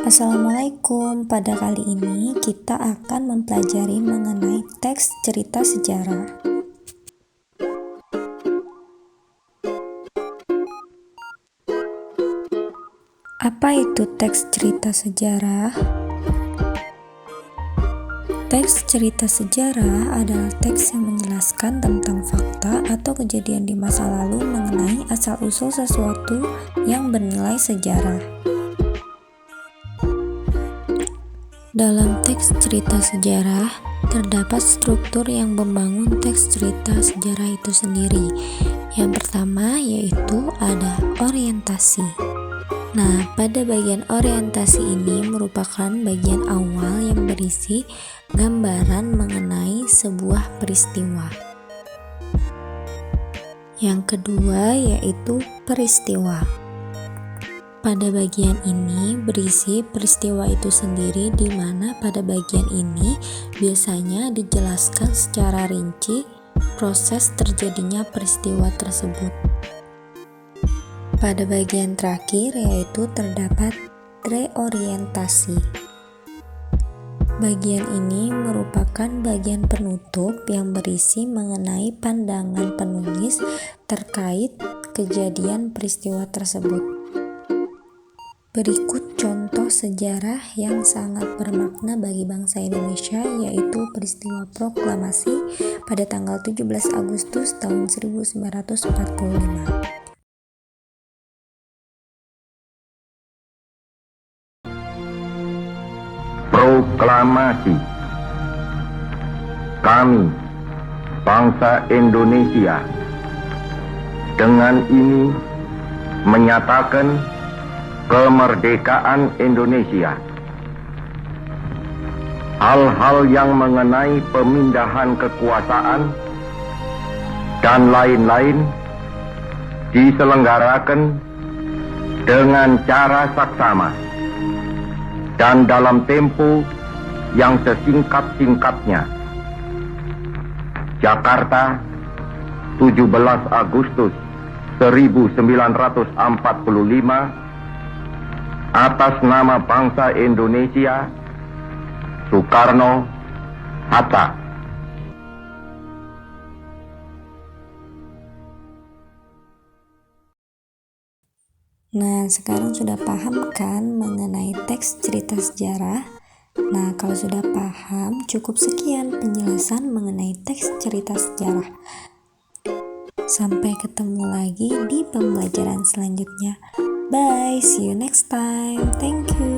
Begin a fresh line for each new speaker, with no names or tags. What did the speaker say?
Assalamualaikum. Pada kali ini kita akan mempelajari mengenai teks cerita sejarah. Apa itu teks cerita sejarah? Teks cerita sejarah adalah teks yang menjelaskan tentang fakta atau kejadian di masa lalu mengenai asal-usul sesuatu yang bernilai sejarah. Dalam teks cerita sejarah, terdapat struktur yang membangun teks cerita sejarah itu sendiri. Yang pertama yaitu ada orientasi. Nah, pada bagian orientasi ini merupakan bagian awal yang berisi gambaran mengenai sebuah peristiwa. Yang kedua yaitu peristiwa. Pada bagian ini berisi peristiwa itu sendiri, di mana pada bagian ini biasanya dijelaskan secara rinci proses terjadinya peristiwa tersebut. Pada bagian terakhir yaitu terdapat reorientasi. Bagian ini merupakan bagian penutup yang berisi mengenai pandangan penulis terkait kejadian peristiwa tersebut. Berikut contoh sejarah yang sangat bermakna bagi bangsa Indonesia, yaitu peristiwa proklamasi pada tanggal 17 Agustus tahun 1945.
Proklamasi. Kami, bangsa Indonesia, dengan ini menyatakan kemerdekaan Indonesia. Hal-hal yang mengenai pemindahan kekuasaan dan lain-lain diselenggarakan dengan cara saksama dan dalam tempo yang sesingkat-singkatnya. Jakarta, 17 Agustus 1945, atas nama bangsa Indonesia, Soekarno Hatta.
Nah, sekarang sudah paham kan mengenai teks cerita sejarah? Nah, kalau sudah paham, cukup sekian penjelasan mengenai teks cerita sejarah. Sampai ketemu lagi di pembelajaran selanjutnya. Bye, see you next time. Thank you.